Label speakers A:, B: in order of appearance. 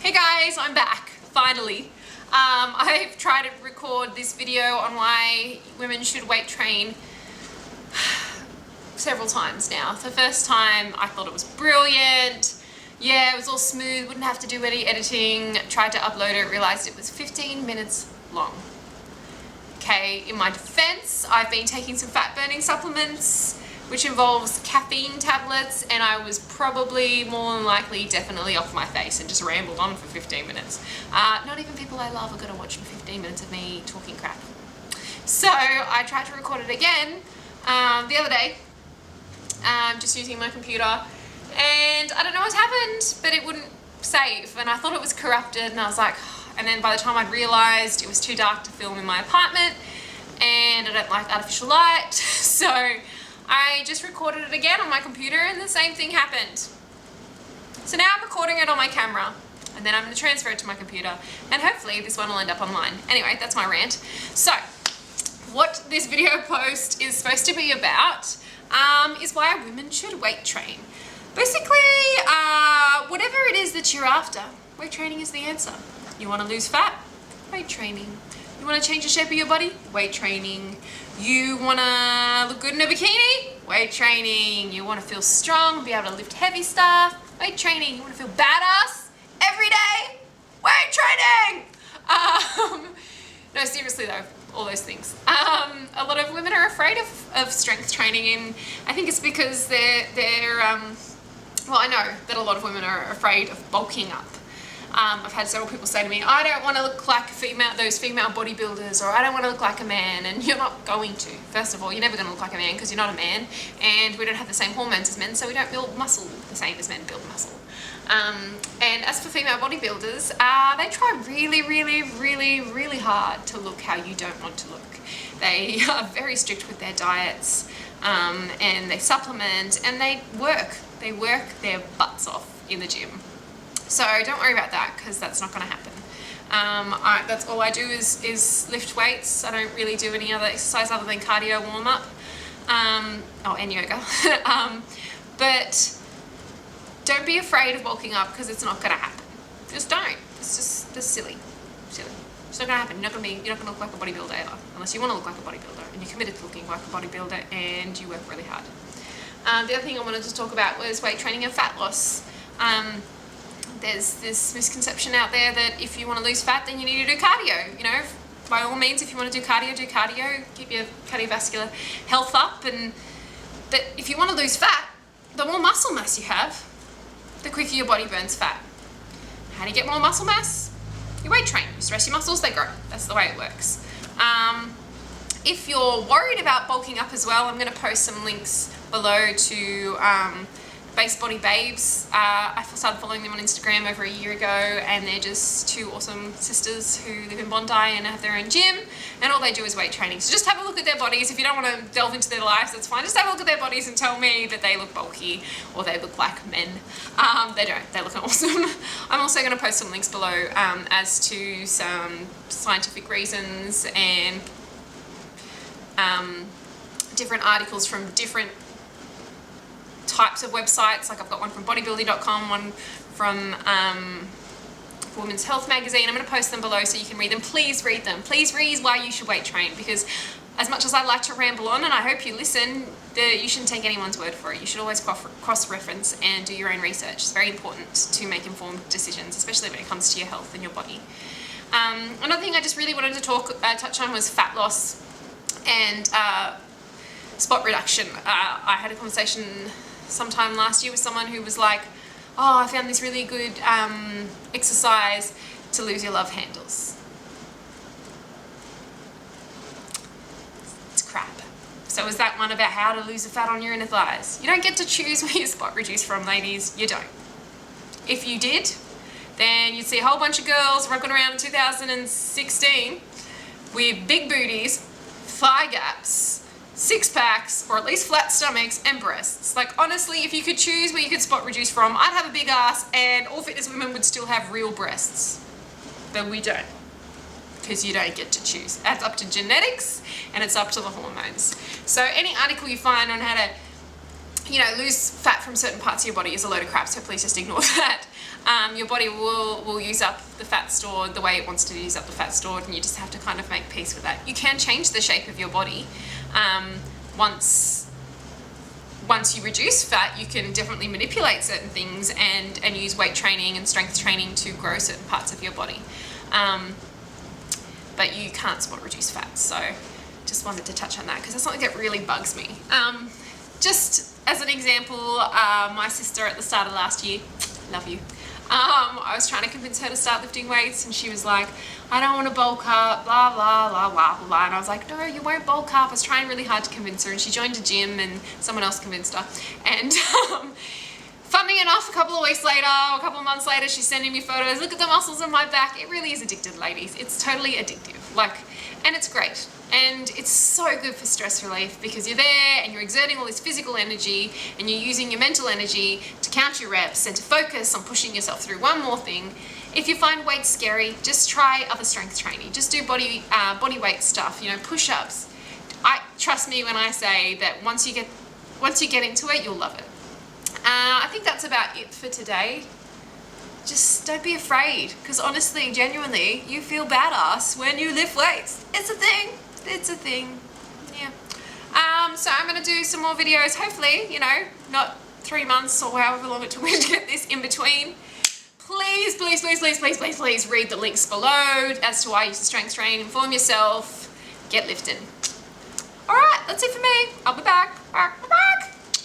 A: Hey guys, I'm back, finally. I've tried to record this video on why women should weight train several times now. The first time I thought it was brilliant. Yeah, it was all smooth, wouldn't have to do any editing. Tried to upload it, realized it was 15 minutes long. Okay, in my defense, I've been taking some fat burning supplements, which involves caffeine tablets, and I was probably more than likely definitely off my face and just rambled on for 15 minutes. Not even people I love are gonna watch 15 minutes of me talking crap. So I tried to record it again the other day, just using my computer, and I don't know what happened, but it wouldn't save, and I thought it was corrupted, and I was like, and then by the time I'd realized it was too dark to film in my apartment, and I don't like artificial light, so I just recorded it again on my computer and the same thing happened. So now I'm recording it on my camera and then I'm going to transfer it to my computer and hopefully this one will end up online. Anyway, that's my rant. So what this video post is supposed to be about is why women should weight train. Basically, whatever it is that you're after, weight training is the answer. You want to lose fat? Weight training. You want to change the shape of your body? Weight training. You want to look good in a bikini? Weight training. You want to feel strong, be able to lift heavy stuff? Weight training. You want to feel badass every day? Weight training! No, seriously though, all those things. A lot of women are afraid of strength training, and I think it's because well, I know that a lot of women are afraid of bulking up. I've had several people say to me, I don't want to look like those female bodybuilders, or I don't want to look like a man, and you're not going to. First of all, you're never going to look like a man because you're not a man, and we don't have the same hormones as men, so we don't build muscle the same as men build muscle. And as for female bodybuilders, they try really, really, really, really hard to look how you don't want to look. They are very strict with their diets, and they supplement, and they work their butts off in the gym. So don't worry about that because that's not going to happen. That's all I do is lift weights. I don't really do any other exercise other than cardio warm-up, and yoga. But don't be afraid of bulking up because it's not going to happen. Just don't. It's just silly. It's not going to happen. You're not going to look like a bodybuilder ever, unless you want to look like a bodybuilder and you're committed to looking like a bodybuilder and you work really hard. The other thing I wanted to talk about was weight training and fat loss. There's this misconception out there that if you want to lose fat, then you need to do cardio. You know, by all means, if you want to do cardio, keep your cardiovascular health up. But if you want to lose fat, the more muscle mass you have, the quicker your body burns fat. How do you get more muscle mass? You weight train. You stress your muscles, they grow. That's the way it works. If you're worried about bulking up as well, I'm going to post some links below to Base Body Babes. I started following them on Instagram over a year ago, and they're just two awesome sisters who live in Bondi and have their own gym, and all they do is weight training. So just have a look at their bodies. If you don't want to delve into their lives, that's fine. Just have a look at their bodies and tell me that they look bulky or they look like men. They don't. They look awesome. I'm also going to post some links below as to some scientific reasons and different articles from different types of websites. Like I've got one from bodybuilding.com, one from Women's Health magazine. I'm going to post them below so you can read them. Please read them. Please read why you should weight train, because as much as I like to ramble on, and I hope you listen, you shouldn't take anyone's word for it. You should always cross-reference and do your own research. It's very important to make informed decisions, especially when it comes to your health and your body. Another thing I just really wanted to touch on was fat loss and spot reduction. I had a conversation sometime last year with someone who was like, oh, I found this really good exercise to lose your love handles. It's crap. So is that one about how to lose the fat on your inner thighs? You don't get to choose where you spot reduce from, ladies. You don't. If you did, then you'd see a whole bunch of girls rocking around in 2016 with big booties, thigh gaps, six packs, or at least flat stomachs and breasts. Like honestly, if you could choose where you could spot reduce from, I'd have a big ass and all fitness women would still have real breasts. But we don't, because you don't get to choose. That's up to genetics and it's up to the hormones. So any article you find on how to lose fat from certain parts of your body is a load of crap, so please just ignore that. Your body will use up the fat stored the way it wants to use up the fat stored, and you just have to kind of make peace with that. You can change the shape of your body. Once you reduce fat, you can definitely manipulate certain things and use weight training and strength training to grow certain parts of your body. But you can't spot reduce fat. So just wanted to touch on that because it's something that really bugs me. Just as an example, my sister at the start of last year, love you, I was trying to convince her to start lifting weights, and she was like, I don't want to bulk up, blah, blah, blah, blah, blah. And I was like, no, you won't bulk up. I was trying really hard to convince her, and she joined a gym and someone else convinced her. And funny enough, a couple of weeks later, a couple of months later, she's sending me photos. Look at the muscles on my back. It really is addictive, ladies. It's totally addictive. And it's great. And it's so good for stress relief because you're there and you're exerting all this physical energy and you're using your mental energy to count your reps and to focus on pushing yourself through one more thing. If you find weights scary, just try other strength training. Just do body weight stuff, push-ups. Trust me when I say that once you get into it, you'll love it. I think that's about it for today. Just don't be afraid, because honestly, genuinely, you feel badass when you lift weights. It's a thing. It's a thing. Yeah. So I'm going to do some more videos, hopefully, not 3 months or however long it took me to get this in between. Please, please, please, please, please, please, please read the links below as to why you use the strength train. Inform yourself. Get lifted. All right, that's it for me. I'll be back. Bye.